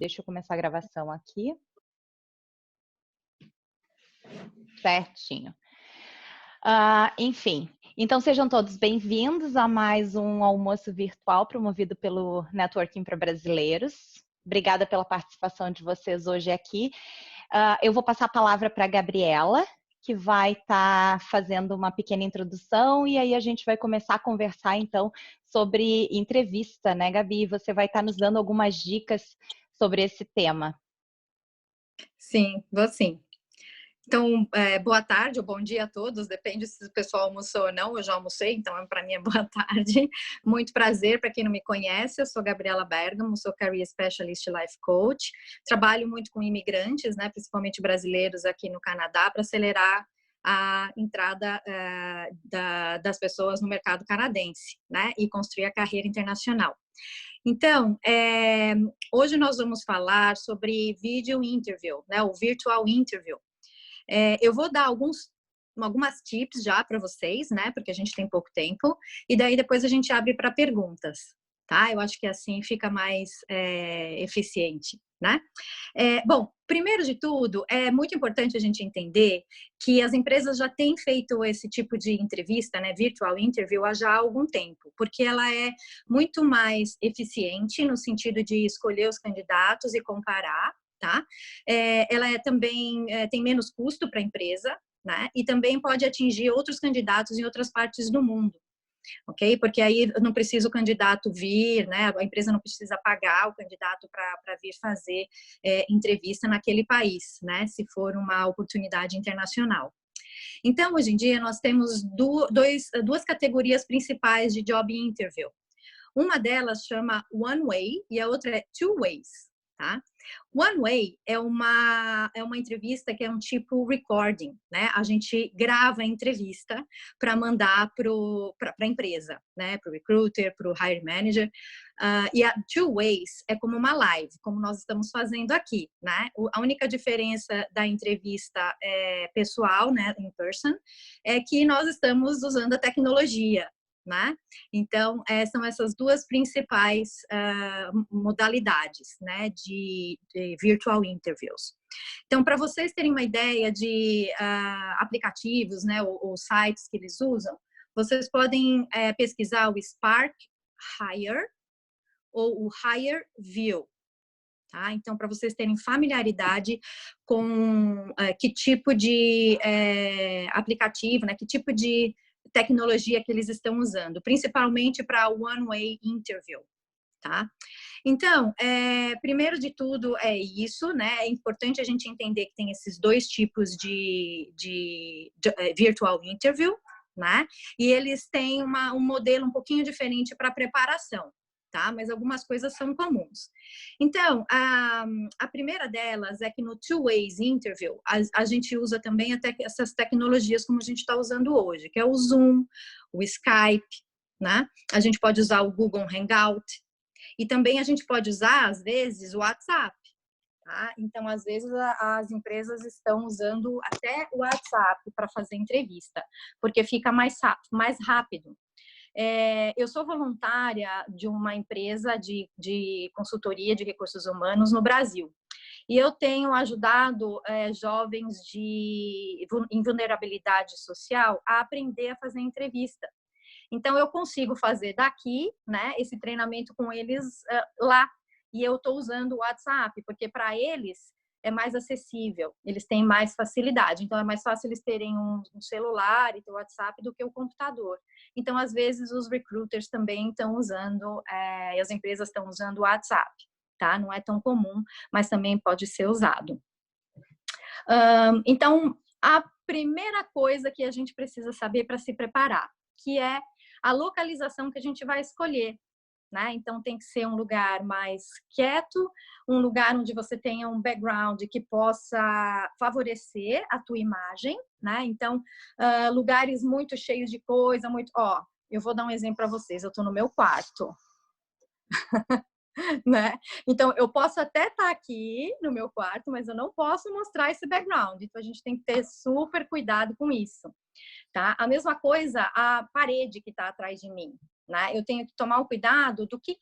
Deixa eu começar a gravação aqui. Certinho. Enfim, então sejam todos bem-vindos a mais um almoço virtual promovido pelo Networking para Brasileiros. Obrigada pela participação de vocês hoje aqui. Eu vou passar a palavra para a Gabriela, que vai estar fazendo uma pequena introdução e aí a gente vai começar a conversar, então, sobre entrevista, né, Gabi? Você vai estar nos dando algumas dicas sobre esse tema. Sim, vou sim. Então, boa tarde ou bom dia a todos, depende se o pessoal almoçou ou não, eu já almocei, então para mim é boa tarde. Muito prazer, para quem não me conhece, eu sou Gabriela Bergamo, sou Career Specialist Life Coach, trabalho muito com imigrantes, né, principalmente brasileiros aqui no Canadá, para acelerar a entrada das pessoas no mercado canadense, né, e construir a carreira internacional. Então, hoje nós vamos falar sobre video interview, né, o virtual interview. Eu vou dar algumas tips já para vocês, né? Porque a gente tem pouco tempo. E daí depois a gente abre para perguntas, tá? Eu acho que assim fica mais eficiente, né? Bom, primeiro de tudo, é muito importante a gente entender que as empresas já têm feito esse tipo de entrevista, né? Virtual interview, há já algum tempo. Porque ela é muito mais eficiente no sentido de escolher os candidatos e comparar, tá? Ela também tem menos custo para a empresa, né? E também pode atingir outros candidatos em outras partes do mundo, ok? Porque aí não precisa o candidato vir, né? A empresa não precisa pagar o candidato para vir fazer entrevista naquele país, né? Se for uma oportunidade internacional. Então, hoje em dia, nós temos duas categorias principais de job interview. Uma delas chama One Way e a outra é Two Ways. Tá? One Way é uma entrevista que é um tipo recording, né? A gente grava a entrevista para mandar para a empresa, né? Para o recruiter, para o hiring manager. E a Two Ways é como uma live, como nós estamos fazendo aqui, né? A única diferença da entrevista pessoal, né? In person, é que nós estamos usando a tecnologia, né? Então, são essas duas principais modalidades, né, de virtual interviews. Então, para vocês terem uma ideia de aplicativos, né, ou sites que eles usam, vocês podem pesquisar o Spark Hire ou o Hire View. Tá? Então, para vocês terem familiaridade com que tipo de aplicativo, né, que tipo de tecnologia que eles estão usando, principalmente para one-way interview, tá? Então, primeiro de tudo é isso, né? É importante a gente entender que tem esses dois tipos de virtual interview, né? E eles têm um modelo um pouquinho diferente para preparação, tá? Mas algumas coisas são comuns. Então, a primeira delas é que no Two Ways Interview, a gente usa também até essas tecnologias como a gente está usando hoje, que é o Zoom, o Skype, né? A gente pode usar o Google Hangout e também a gente pode usar, às vezes, o WhatsApp. Tá? Então, às vezes, as empresas estão usando até o WhatsApp para fazer entrevista, porque fica mais rápido. Eu sou voluntária de uma empresa de consultoria de recursos humanos no Brasil. E eu tenho ajudado jovens em vulnerabilidade social a aprender a fazer entrevista. Então, eu consigo fazer daqui, né, esse treinamento com eles lá. E eu estou usando o WhatsApp, porque para eles é mais acessível, eles têm mais facilidade. Então, é mais fácil eles terem um celular e ter o WhatsApp do que o computador. Então, às vezes, os recruiters também estão usando, e as empresas estão usando o WhatsApp, tá? Não é tão comum, mas também pode ser usado. Então, a primeira coisa que a gente precisa saber para se preparar, que é a localização que a gente vai escolher. Né? Então, tem que ser um lugar mais quieto, um lugar onde você tenha um background que possa favorecer a tua imagem, né? Então, lugares muito cheios de coisa, eu vou dar um exemplo para vocês, eu estou no meu quarto. Né? Então, eu posso até estar aqui no meu quarto, mas eu não posso mostrar esse background. Então, a gente tem que ter super cuidado com isso. Tá? A mesma coisa, a parede que está atrás de mim. Né? Eu tenho que tomar o cuidado do que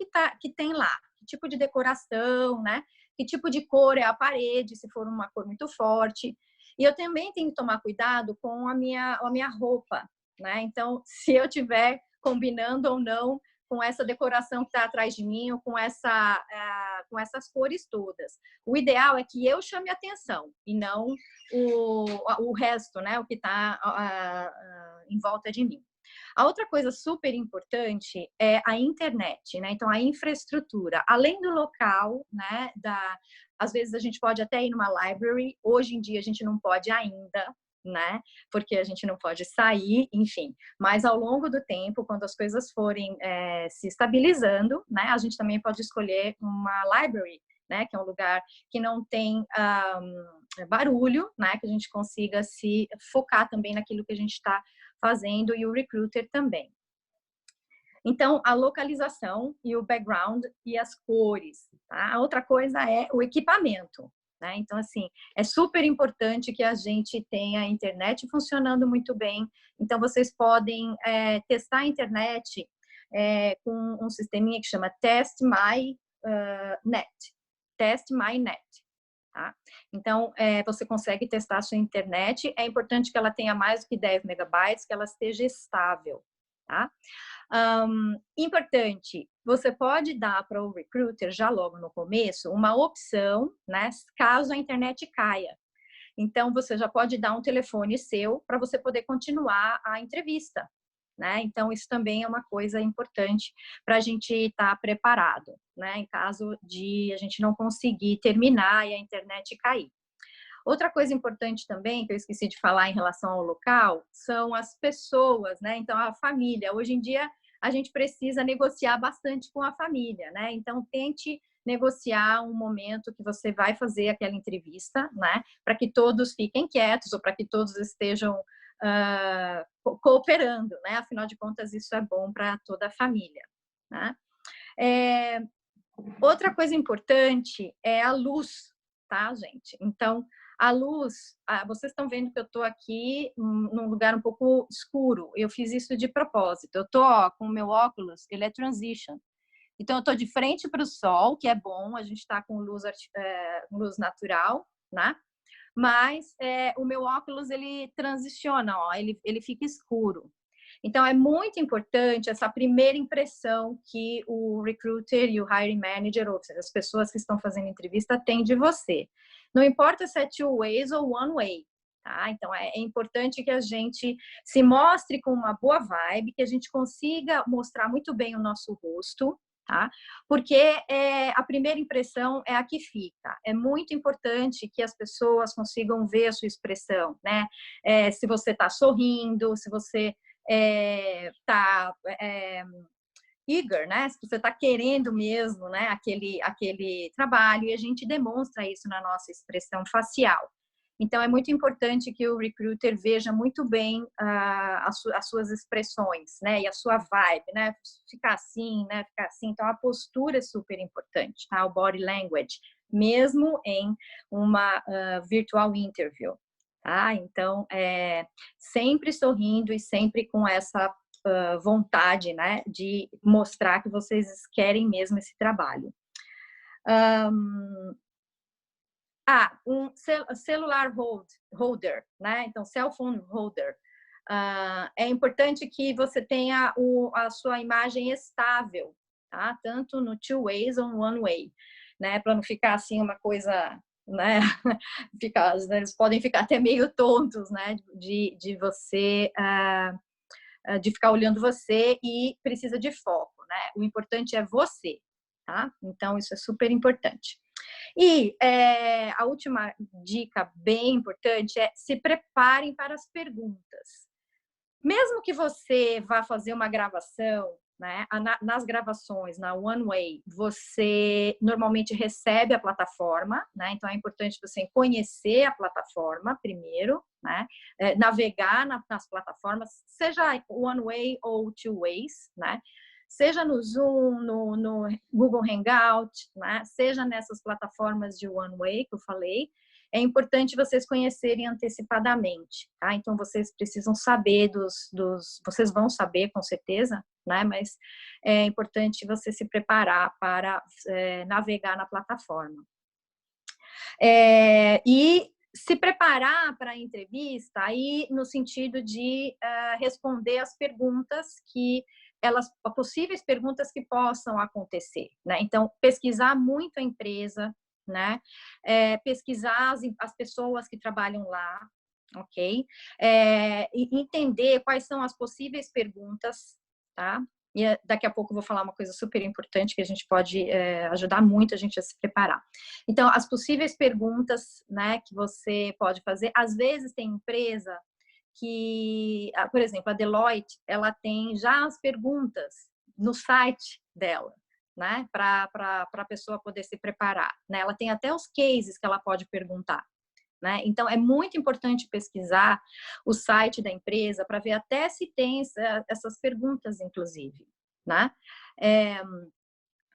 tem lá, que tipo de decoração, né? que tipo de cor é a parede, se for uma cor muito forte. E eu também tenho que tomar cuidado com a minha roupa, né? Então, se eu tiver combinando ou não com essa decoração que está atrás de mim, ou com essas cores todas. O ideal é que eu chame atenção e não o resto, né? O que está em volta de mim. A outra coisa super importante é a internet, né? Então, a infraestrutura, além do local, né? Às vezes a gente pode até ir numa library, hoje em dia a gente não pode ainda, né? Porque a gente não pode sair, enfim. Mas ao longo do tempo, quando as coisas forem se estabilizando, né? A gente também pode escolher uma library, né? Que é um lugar que não tem barulho, né? Que a gente consiga se focar também naquilo que a gente está fazendo e o recruiter também. Então, a localização e o background e as cores. Tá? A outra coisa é o equipamento. Né? Então, assim, é super importante que a gente tenha a internet funcionando muito bem. Então, vocês podem testar a internet com um sisteminha que chama Test My Net. Test My Net. Tá? Então, você consegue testar a sua internet. É importante que ela tenha mais do que 10 megabytes, que ela esteja estável. Tá? Importante, você pode dar para o recruiter, já logo no começo, uma opção, né, caso a internet caia. Então, você já pode dar um telefone seu para você poder continuar a entrevista. Né? Então, isso também é uma coisa importante para a gente estar preparado, né? Em caso de a gente não conseguir terminar e a internet cair. Outra coisa importante também, que eu esqueci de falar em relação ao local, são as pessoas, né? Então, a família. Hoje em dia, a gente precisa negociar bastante com a família, né? Então, tente negociar um momento que você vai fazer aquela entrevista, né? Para que todos fiquem quietos ou para que todos estejam cooperando, né? Afinal de contas, isso é bom para toda a família, né? Outra coisa importante é a luz, tá, gente? Então, a luz, vocês estão vendo que eu estou aqui num lugar um pouco escuro. Eu fiz isso de propósito. Eu estou com o meu óculos, ele é transition. Então, eu estou de frente para o sol, que é bom, a gente está com luz natural, né? Mas o meu óculos, ele transiciona, ó, ele fica escuro. Então, é muito importante essa primeira impressão que o recruiter e o hiring manager, ou seja, as pessoas que estão fazendo entrevista, têm de você. Não importa se é two ways ou one way, tá? Então, é importante que a gente se mostre com uma boa vibe, que a gente consiga mostrar muito bem o nosso rosto, tá? Porque a primeira impressão é a que fica. É muito importante que as pessoas consigam ver a sua expressão, né? Se você está sorrindo, se você está eager, né? Se você está querendo mesmo, né? Aquele trabalho, e a gente demonstra isso na nossa expressão facial. Então, é muito importante que o recruiter veja muito bem as suas expressões, né? E a sua vibe, né? Ficar assim, né? Ficar assim. Então, a postura é super importante, tá? O body language, mesmo em uma virtual interview, tá? Então, sempre sorrindo e sempre com essa vontade, né? De mostrar que vocês querem mesmo esse trabalho. Um celular holder, né? Então, cell phone holder. É importante que você tenha a sua imagem estável, tá? Tanto no two ways ou no one way, né? Para não ficar assim uma coisa, né? Eles podem ficar até meio tontos, né? De você, de ficar olhando você, e precisa de foco, né? O importante é você, tá? Então, isso é super importante. E a última dica bem importante é: se preparem para as perguntas. Mesmo que você vá fazer uma gravação, né, nas gravações, na One Way, você normalmente recebe a plataforma, né? Então é importante você conhecer a plataforma primeiro, né? Navegar nas plataformas, seja One Way ou Two Ways, né? Seja no Zoom, no Google Hangout, né? Seja nessas plataformas de One Way que eu falei. É importante vocês conhecerem antecipadamente, tá? Então, vocês precisam saber vocês vão saber, com certeza, né? Mas é importante você se preparar para navegar na plataforma. E se preparar para a entrevista aí no sentido de responder as perguntas possíveis perguntas que possam acontecer, né? Então, pesquisar muito a empresa, né? Pesquisar as pessoas que trabalham lá, ok? E entender quais são as possíveis perguntas, tá? E daqui a pouco eu vou falar uma coisa super importante que a gente pode ajudar muito a gente a se preparar. Então, as possíveis perguntas, né, que você pode fazer. Às vezes tem empresa que, por exemplo, a Deloitte, ela tem já as perguntas no site dela, né, para a pessoa poder se preparar, né? Ela tem até os cases que ela pode perguntar, né? Então, é muito importante pesquisar o site da empresa para ver até se tem essas perguntas, inclusive, né?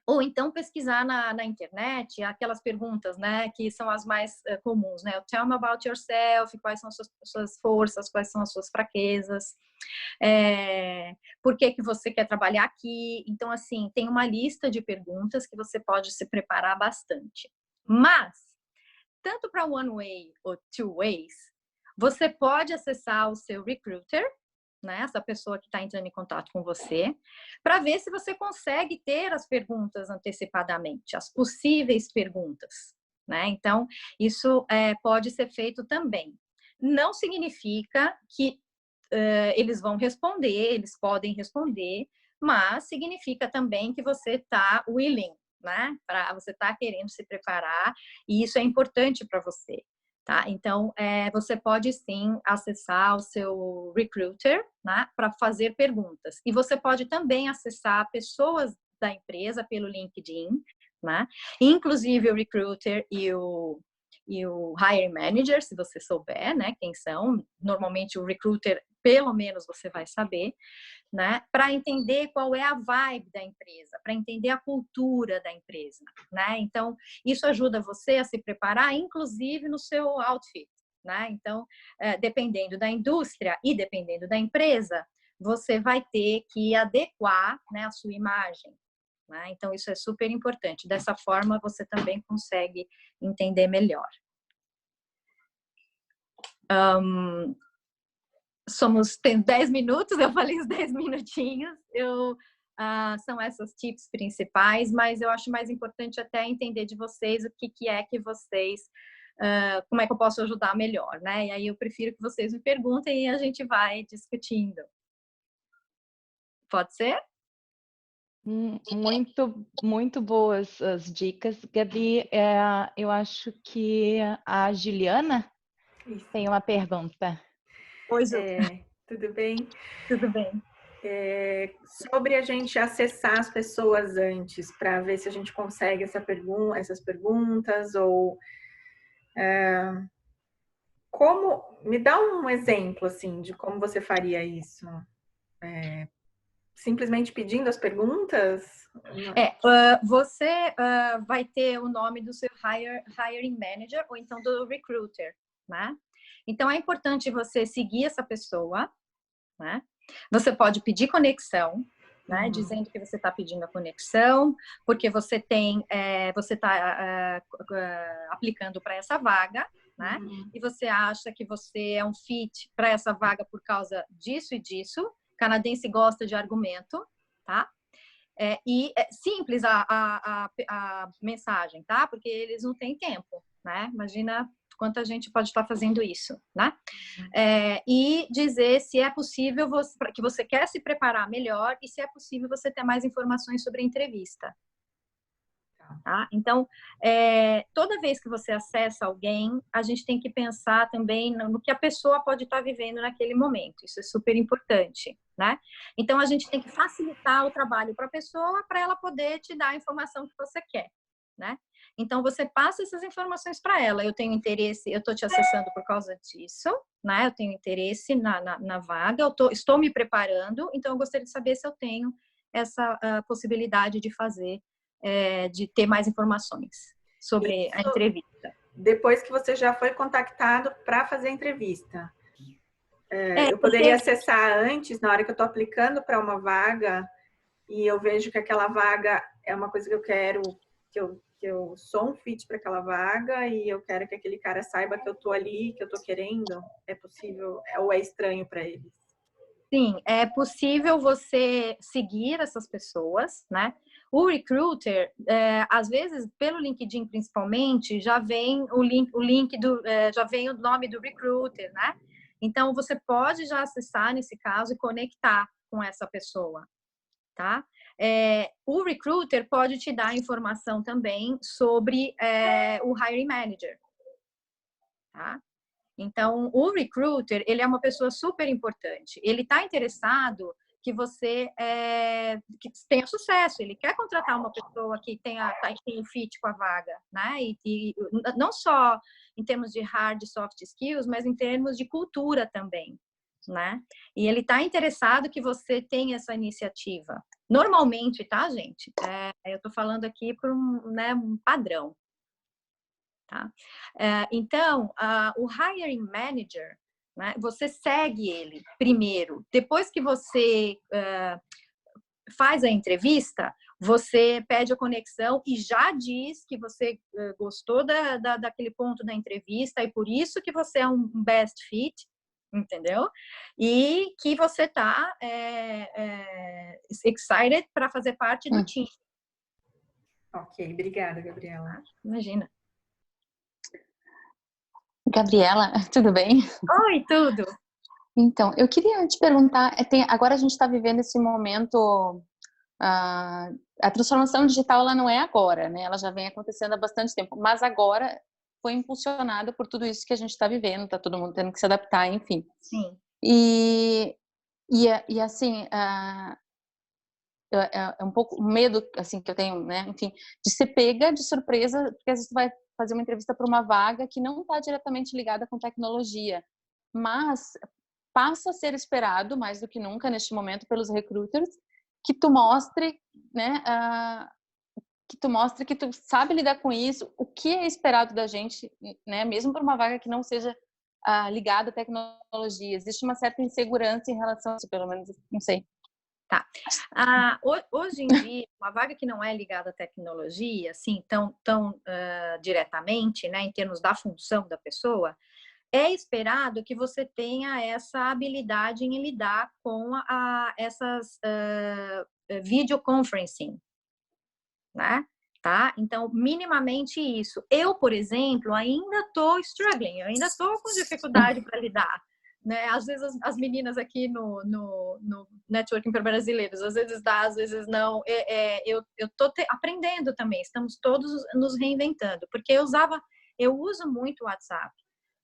Ou então pesquisar na internet aquelas perguntas, né, que são as mais comuns, né? Tell me about yourself, quais são as suas forças, quais são as suas fraquezas, por que você quer trabalhar aqui. Então, assim, tem uma lista de perguntas que você pode se preparar bastante. Mas, tanto para one way ou two ways, você pode acessar o seu recruiter, né, essa pessoa que está entrando em contato com você, para ver se você consegue ter as perguntas antecipadamente, as possíveis perguntas, né? Então, isso pode ser feito também. Não significa que eles vão responder, eles podem responder, mas significa também que você está willing, né? Você está querendo se preparar, e isso é importante para você. Tá? Então, você pode sim acessar o seu recruiter, né, para fazer perguntas. E você pode também acessar pessoas da empresa pelo LinkedIn, né? Inclusive o recruiter e o hiring manager, se você souber, né, quem são. Normalmente o recruiter, pelo menos você vai saber, né, para entender qual é a vibe da empresa, para entender a cultura da empresa, né? Então, isso ajuda você a se preparar, inclusive no seu outfit, né? Então, dependendo da indústria e dependendo da empresa, você vai ter que adequar, né, a sua imagem, né? Então, isso é super importante. Dessa forma, você também consegue entender melhor. Tem 10 minutos, eu falei os 10 minutinhos. São essas tips principais, mas eu acho mais importante até entender de vocês o que é que vocês, como é que eu posso ajudar melhor, né? E aí eu prefiro que vocês me perguntem e a gente vai discutindo. Pode ser? Muito boas as dicas, Gabi. Eu acho que a Juliana tem uma pergunta. Oi, Ju. Tudo bem? Tudo bem. Sobre a gente acessar as pessoas antes, para ver se a gente consegue essas perguntas, ou me dá um exemplo assim de como você faria isso? Simplesmente pedindo as perguntas? Você vai ter o nome do seu hiring manager ou então do recruiter, né? Então, é importante você seguir essa pessoa, né? Você pode pedir conexão, né? Dizendo que você está pedindo a conexão, porque você está aplicando para essa vaga, né? E você acha que você é um fit para essa vaga por causa disso e disso. O canadense gosta de argumento, tá? E é simples a mensagem, tá? Porque eles não têm tempo, né? Imagina quanta gente pode estar fazendo isso, né? E dizer se é possível, que você quer se preparar melhor e se é possível você ter mais informações sobre a entrevista. Tá? Então, toda vez que você acessa alguém, a gente tem que pensar também no que a pessoa pode estar vivendo naquele momento. Isso é super importante, né? Então, a gente tem que facilitar o trabalho para a pessoa, para ela poder te dar a informação que você quer, né? Então, você passa essas informações para ela. Eu tenho interesse, eu estou te acessando por causa disso, né? Eu tenho interesse na vaga, estou me preparando, então eu gostaria de saber se eu tenho essa possibilidade de fazer, de ter mais informações sobre a entrevista. Depois que você já foi contactado para fazer a entrevista. Eu poderia acessar antes, na hora que eu estou aplicando para uma vaga, e eu vejo que aquela vaga é uma coisa que eu quero, que eu que eu sou um fit para aquela vaga e eu quero que aquele cara saiba que eu tô ali, que eu tô querendo? É possível ou é estranho para eles? Sim, é possível você seguir essas pessoas, né? O recruiter, às vezes, pelo LinkedIn principalmente, já vem já vem o nome do recruiter, né? Então, você pode já acessar nesse caso e conectar com essa pessoa, tá? O recruiter pode te dar informação também sobre o hiring manager, tá? Então, o recruiter, ele é uma pessoa super importante. Ele está interessado que você que tenha sucesso. Ele quer contratar uma pessoa que tenha fit com a vaga, né? E não só em termos de hard e soft skills, mas em termos de cultura também, né? E ele está interessado que você tenha essa iniciativa. Normalmente, tá, gente? Eu estou falando aqui por um padrão. Tá? Então, o hiring manager, né, você segue ele primeiro. Depois que você faz a entrevista, você pede a conexão e já diz que você gostou daquele ponto da entrevista e por isso que você é um best fit, entendeu? E que você está excited para fazer parte do time. Ok, obrigada, Gabriela. Imagina. Gabriela, tudo bem? Oi, tudo. Então, eu queria te perguntar, agora a gente está vivendo esse momento, a transformação digital ela não é agora, né? Ela já vem acontecendo há bastante tempo, mas agora foi impulsionada por tudo isso que a gente está vivendo, está todo mundo tendo que se adaptar, enfim. Sim. E assim, é um pouco o medo assim que eu tenho, né? Enfim, de ser pega de surpresa, porque às vezes tu vai fazer uma entrevista para uma vaga que não está diretamente ligada com tecnologia, mas passa a ser esperado mais do que nunca neste momento pelos recruiters que tu mostre, né? Que tu sabe lidar com isso, o que é esperado da gente, né? Mesmo para uma vaga que não seja ligada à tecnologia, existe uma certa insegurança em relação a isso, pelo menos, não sei. Tá. Hoje em dia, uma vaga que não é ligada à tecnologia, assim, tão diretamente, né, em termos da função da pessoa, é esperado que você tenha essa habilidade em lidar com essas videoconferencing, né? Tá? Então, minimamente isso. Eu, por exemplo, ainda estou struggling, eu ainda estou com dificuldade para lidar. Né? Às vezes as meninas aqui no Networking para Brasileiros, às vezes dá, às vezes não. Eu estou aprendendo também, estamos todos nos reinventando, porque eu uso muito o WhatsApp,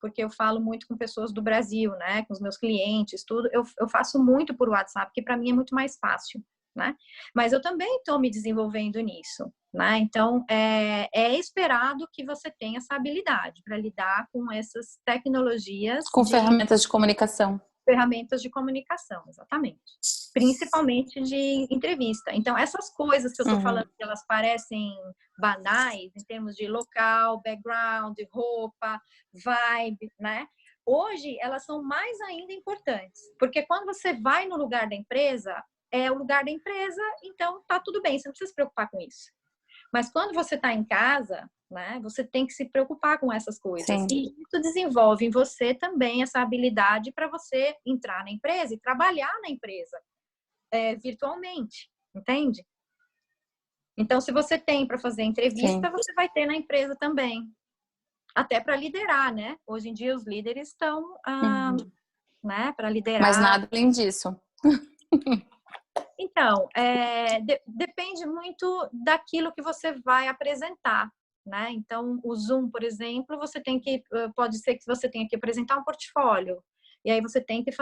porque eu falo muito com pessoas do Brasil, né? Com os meus clientes, tudo. Eu faço muito por WhatsApp, que para mim é muito mais fácil. Né? Mas eu também estou me desenvolvendo nisso, né? Então é esperado que você tenha essa habilidade para lidar com essas tecnologias, com ferramentas de comunicação. Ferramentas de comunicação, exatamente. Principalmente de entrevista. Então, essas coisas que eu estou falando, que elas parecem banais, em termos de local, background, roupa, vibe, né? Hoje, elas são mais ainda importantes. Porque quando você vai no lugar da empresa, é o lugar da empresa, então tá tudo bem, você não precisa se preocupar com isso. Mas quando você está em casa, né, você tem que se preocupar com essas coisas. Sim. E isso desenvolve em você também essa habilidade para você entrar na empresa e trabalhar na empresa virtualmente, entende? Então, se você tem para fazer entrevista, Sim. você vai ter na empresa também. Até para liderar, né? Hoje em dia os líderes estão né, para liderar. Mas nada além disso. Então, depende muito daquilo que você vai apresentar, né? Então, o Zoom, por exemplo, pode ser que você tenha que apresentar um portfólio. E aí você tem que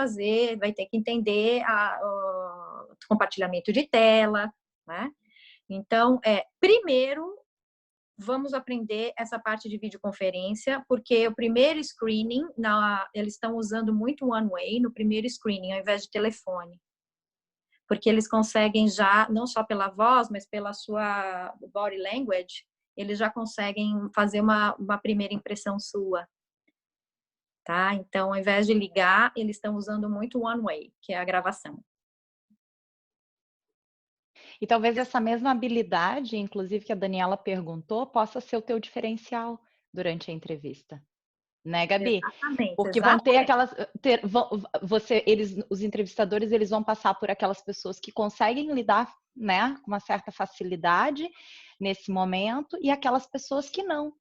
vai ter que entender o compartilhamento de tela, né? Então, primeiro, vamos aprender essa parte de videoconferência, porque o primeiro screening, eles estão usando muito one-way no primeiro screening, ao invés de telefone. Porque eles conseguem já, não só pela voz, mas pela sua body language, eles já conseguem fazer uma primeira impressão sua. Tá? Então, ao invés de ligar, eles estão usando muito one way, que é a gravação. E talvez essa mesma habilidade, inclusive que a Daniela perguntou, possa ser o teu diferencial durante a entrevista. Né, Gabi? Exatamente, Porque vão ter exatamente. aquelas, os entrevistadores, eles vão passar por aquelas pessoas que conseguem lidar, né, com uma certa facilidade nesse momento, e aquelas pessoas que não,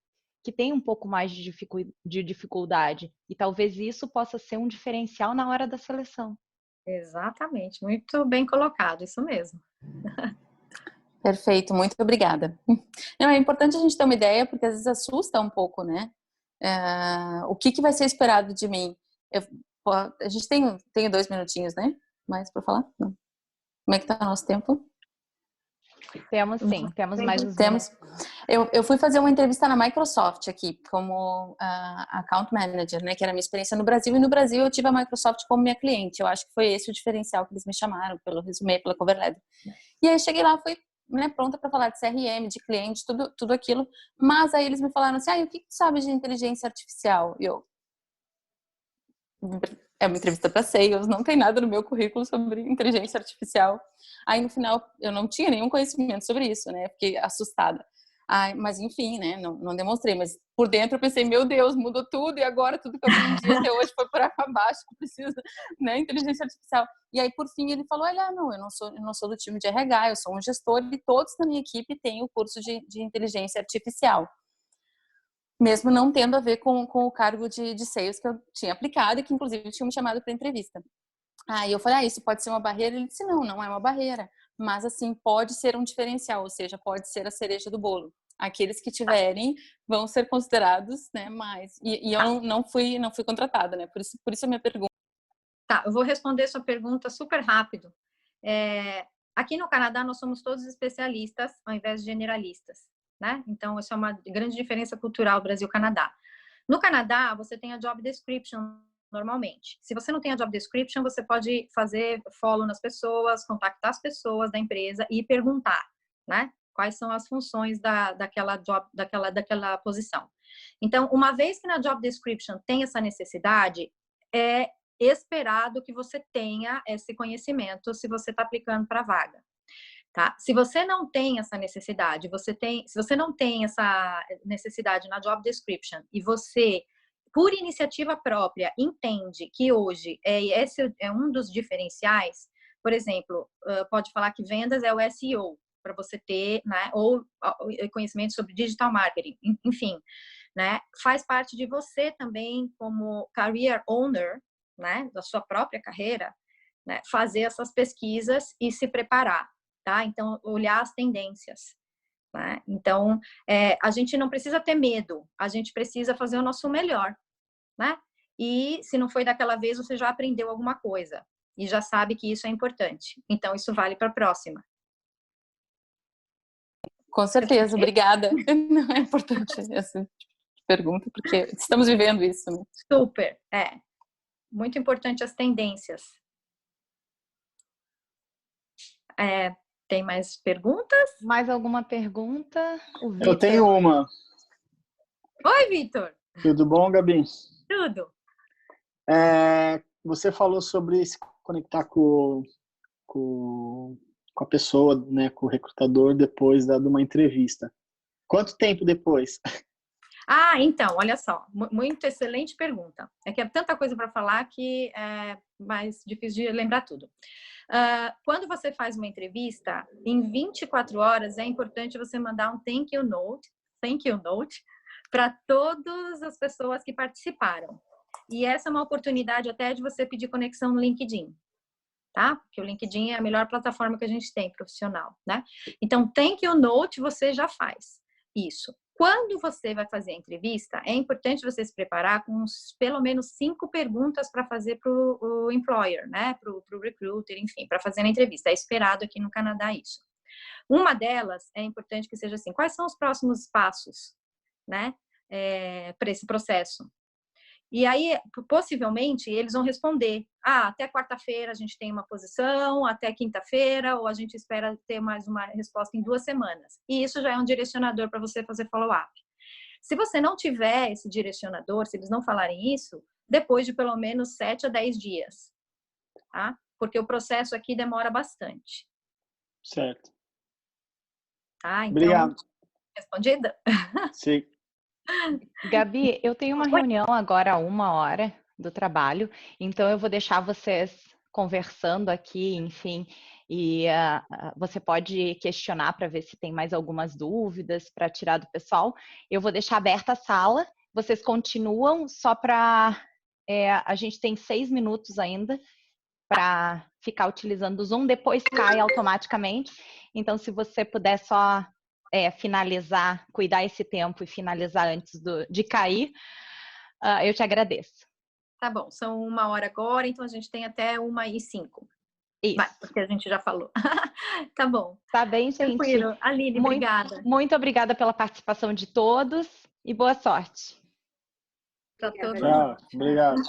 que têm um pouco mais de dificuldade. E talvez isso possa ser um diferencial na hora da seleção. Exatamente, muito bem colocado, isso mesmo. Perfeito, muito obrigada. Não, é importante a gente ter uma ideia, porque às vezes assusta um pouco, né? O que vai ser esperado de mim? A gente tem 2 minutinhos, né? Mais para falar? Não. Como é que tá o nosso tempo? Temos sim, temos mais uns Temos. Eu fui fazer uma entrevista na Microsoft aqui, como Account Manager, né? Que era a minha experiência no Brasil. E no Brasil eu tive a Microsoft como minha cliente. Eu acho que foi esse o diferencial que eles me chamaram, pelo resumê, pela cover letter. E aí cheguei lá, fui, né, pronta para falar de CRM, de cliente, tudo aquilo. Mas aí eles me falaram assim, o que tu sabe de inteligência artificial? E eu... É uma entrevista para sales, não tem nada no meu currículo sobre inteligência artificial. Aí no final eu não tinha nenhum conhecimento sobre isso, né? Fiquei assustada. Mas enfim, né? Não demonstrei, mas por dentro eu pensei, meu Deus, mudou tudo e agora tudo que eu aprendi até hoje foi por água abaixo, que precisa, né? Inteligência artificial. E aí por fim ele falou, olha, não, eu não sou do time de RH, eu sou um gestor e todos na minha equipe têm o curso de inteligência artificial. Mesmo não tendo a ver com o cargo de sales que eu tinha aplicado e que inclusive tinha me chamado para entrevista. E eu falei, isso pode ser uma barreira? Ele disse, não é uma barreira, mas assim, pode ser um diferencial, ou seja, pode ser a cereja do bolo. Aqueles que tiverem vão ser considerados, né, mais. E eu não fui contratada, né, por isso a minha pergunta. Tá, eu vou responder sua pergunta super rápido. Aqui no Canadá nós somos todos especialistas ao invés de generalistas, né? Então, isso é uma grande diferença cultural Brasil-Canadá. No Canadá, você tem a job description normalmente. Se você não tem a job description, você pode fazer follow nas pessoas, contactar as pessoas da empresa e perguntar, né? Quais são as funções daquela posição. Então, uma vez que na job description tem essa necessidade, é esperado que você tenha esse conhecimento se você está aplicando para a vaga. Tá? Se você não tem essa necessidade, se você não tem essa necessidade na job description e você, por iniciativa própria, entende que hoje esse é um dos diferenciais, por exemplo, pode falar que vendas é o SEO, para você ter, né, ou conhecimento sobre digital marketing, enfim, né, faz parte de você também como career owner, né, da sua própria carreira, né, fazer essas pesquisas e se preparar. Tá? Então, olhar as tendências. Né? Então, a gente não precisa ter medo, a gente precisa fazer o nosso melhor. Né? E se não foi daquela vez, você já aprendeu alguma coisa e já sabe que isso é importante. Então, isso vale para a próxima. Com certeza, obrigada. Não é importante essa pergunta, porque estamos vivendo isso. Né? Super, muito importante as tendências. Tem mais perguntas? Mais alguma pergunta? Eu tenho uma. Oi, Vitor. Tudo bom, Gabi? Tudo. Você falou sobre se conectar com a pessoa, né, com o recrutador depois de uma entrevista. Quanto tempo depois? Então, olha só, muito excelente pergunta. É que é tanta coisa para falar que é mais difícil de lembrar tudo. Quando você faz uma entrevista, em 24 horas é importante você mandar um thank you note para todas as pessoas que participaram. E essa é uma oportunidade até de você pedir conexão no LinkedIn, tá? Porque o LinkedIn é a melhor plataforma que a gente tem profissional, né? Então, thank you note você já faz isso. Quando você vai fazer a entrevista, é importante você se preparar com pelo menos 5 perguntas para fazer para o employer, né? Para o recruiter, enfim, para fazer na entrevista. É esperado aqui no Canadá isso. Uma delas é importante que seja assim: quais são os próximos passos, né? Para esse processo. E aí, possivelmente, eles vão responder: até quarta-feira a gente tem uma posição, até quinta-feira, ou a gente espera ter mais uma resposta em 2 semanas. E isso já é um direcionador para você fazer follow-up. Se você não tiver esse direcionador, se eles não falarem isso, depois de pelo menos 7 a 10 dias, tá? Porque o processo aqui demora bastante. Certo. Tá? Então, Obrigado. respondida? Sim. Gabi, eu tenho uma reunião agora a 1h do trabalho, então eu vou deixar vocês conversando aqui, enfim, e você pode questionar para ver se tem mais algumas dúvidas para tirar do pessoal. Eu vou deixar aberta a sala, vocês continuam só para... a gente tem 6 minutos ainda para ficar utilizando o Zoom, depois cai automaticamente, então se você puder só finalizar, cuidar esse tempo e finalizar antes de cair, eu te agradeço. Tá bom, são 1h agora, então a gente tem até 1h05. Isso. Vai, porque a gente já falou. Tá bom. Tá bem, gente? Tranquilo. Aline, obrigada. Muito obrigada pela participação de todos e boa sorte. Pra todo Tchau. mundo. Obrigado.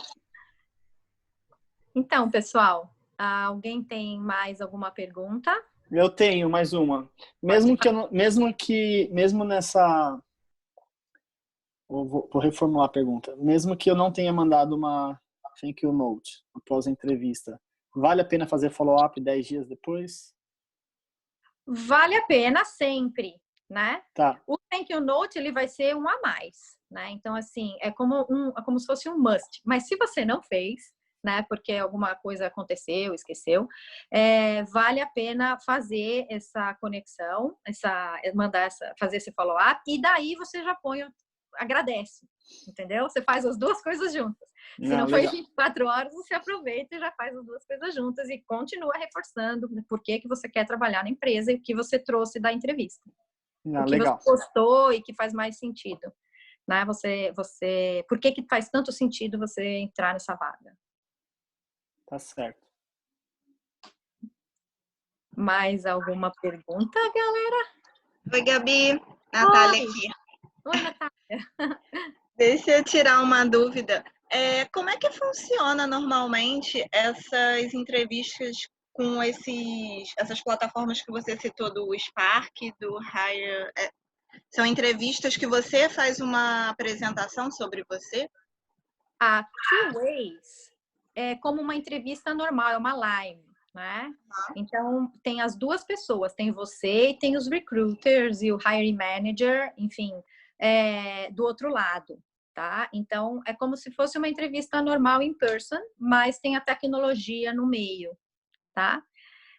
Então, pessoal, alguém tem mais alguma pergunta? Eu tenho mais uma. Mesmo nessa... Vou reformular a pergunta. Mesmo que eu não tenha mandado uma thank you note após a entrevista, vale a pena fazer follow-up 10 dias depois? Vale a pena sempre, né? Tá. O thank you note, ele vai ser um a mais, né? Então, assim, é como se fosse um must. Mas se você não fez, né? Porque alguma coisa aconteceu, esqueceu, vale a pena fazer essa conexão, fazer esse follow-up, e daí você já agradece, entendeu? Você faz as duas coisas juntas. Se não foi 24 horas, você aproveita e já faz as duas coisas juntas e continua reforçando por que você quer trabalhar na empresa e o que você trouxe da entrevista. O que legal. você gostou e que faz mais sentido, né? Por que faz tanto sentido você entrar nessa vaga? Tá certo. Mais alguma pergunta, galera? Oi, Gabi. Natália aqui. Oi, Natália. Deixa eu tirar uma dúvida. Como é que funciona normalmente essas entrevistas com essas plataformas que você citou, do Spark, do Hire? São entrevistas que você faz uma apresentação sobre você? A Two Ways é como uma entrevista normal, é uma live, né? Então, tem as duas pessoas, tem você e tem os recruiters e o hiring manager, enfim, do outro lado, tá? Então, é como se fosse uma entrevista normal in person, mas tem a tecnologia no meio, tá?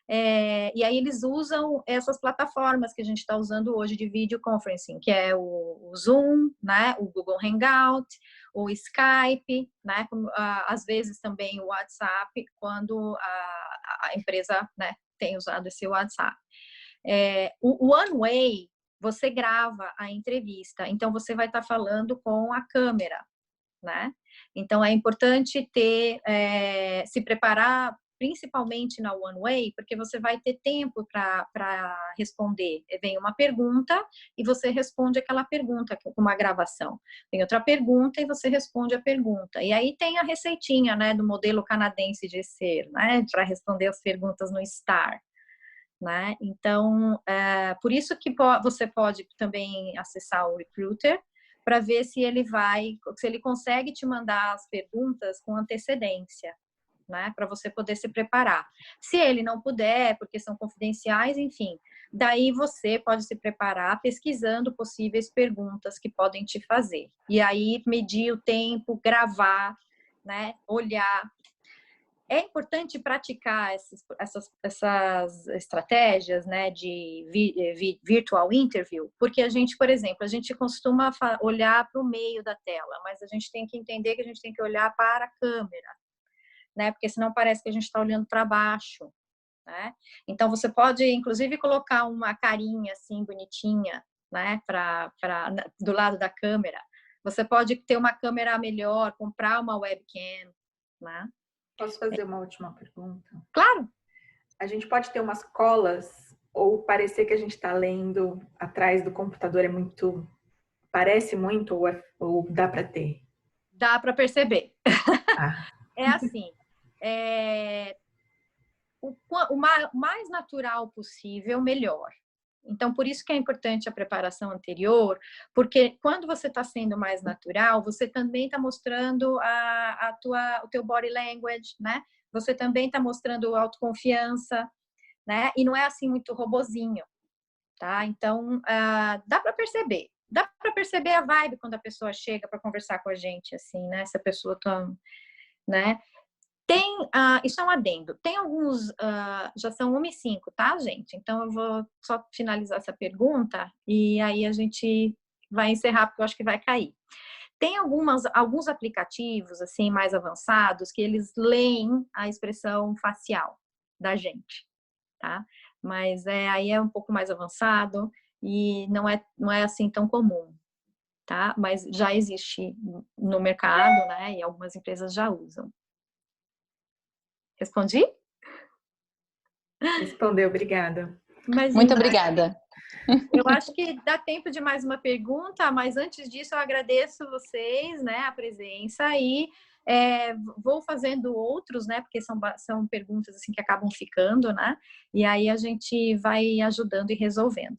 E aí eles usam essas plataformas que a gente está usando hoje de video conferencing, que é o Zoom, né? O Google Hangout, o Skype, né? Às vezes também o WhatsApp, quando a empresa, né, tem usado esse WhatsApp. O One Way, você grava a entrevista, então você vai estar falando com a câmera, né? Então é importante se preparar principalmente na One Way, porque você vai ter tempo para responder. Vem uma pergunta e você responde aquela pergunta com uma gravação. Vem outra pergunta e você responde a pergunta. E aí tem a receitinha, né, do modelo canadense de ser, né, para responder as perguntas no STAR. Né? Então, por isso que você pode também acessar o Recruiter para ver se ele consegue te mandar as perguntas com antecedência, né? Para você poder se preparar. Se ele não puder, porque são confidenciais, enfim, daí você pode se preparar pesquisando possíveis perguntas que podem te fazer. E aí medir o tempo, gravar, né? Olhar. É importante praticar essas estratégias, né, de virtual interview, porque a gente, por exemplo, a gente costuma olhar para o meio da tela, mas a gente tem que entender que a gente tem que olhar para a câmera, né, porque senão parece que a gente está olhando para baixo, né? Então você pode, inclusive, colocar uma carinha assim bonitinha, né, do lado da câmera. Você pode ter uma câmera melhor, comprar uma webcam, né? Posso fazer uma última pergunta? Claro. A gente pode ter umas colas ou parecer que a gente está lendo atrás do computador parece muito ou dá para ter? Dá para perceber. Ah. É assim, o mais natural possível, melhor. Então, por isso que é importante a preparação anterior, porque quando você está sendo mais natural, você também está mostrando o teu body language, né? Você também está mostrando autoconfiança, né? E não é assim muito robozinho, tá? Então, dá para perceber. Dá para perceber a vibe quando a pessoa chega para conversar com a gente, assim, né? Se a pessoa tá, né? Isso é um adendo. Tem alguns, já são 1h05, tá, gente? Então, eu vou só finalizar essa pergunta e aí a gente vai encerrar, porque eu acho que vai cair. Tem alguns aplicativos, assim, mais avançados, que eles leem a expressão facial da gente, tá? Mas aí é um pouco mais avançado e não é assim tão comum, tá? Mas já existe no mercado, né? E algumas empresas já usam. Respondi? Respondeu, obrigada. Imagina. Muito obrigada. Eu acho que dá tempo de mais uma pergunta, mas antes disso eu agradeço vocês, né, a presença e vou fazendo outros, né, porque são perguntas assim que acabam ficando, né, e aí a gente vai ajudando e resolvendo.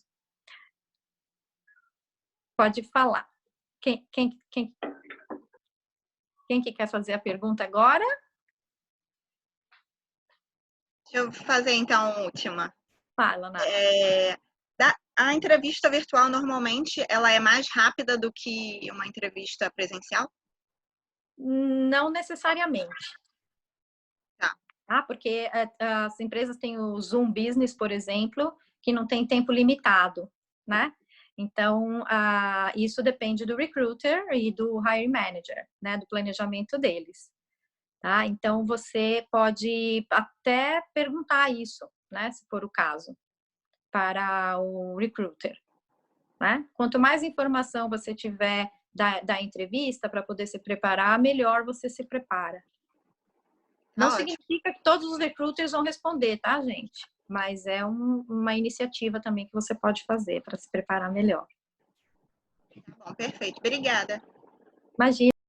Pode falar. Quem que quer fazer a pergunta agora? Deixa eu fazer então a última. Fala, Nath. A entrevista virtual, normalmente, ela é mais rápida do que uma entrevista presencial? Não necessariamente. Tá. Porque as empresas têm o Zoom Business, por exemplo, que não tem tempo limitado, né? Então, isso depende do recruiter e do hiring manager, né? Do planejamento deles, tá? Então, você pode até perguntar isso, né? Se for o caso, para o recruiter, né? Quanto mais informação você tiver da entrevista para poder se preparar, melhor você se prepara. Não significa que todos os recruiters vão responder, tá, gente? Mas é uma iniciativa também que você pode fazer para se preparar melhor. Tá bom, perfeito. Obrigada. Imagina.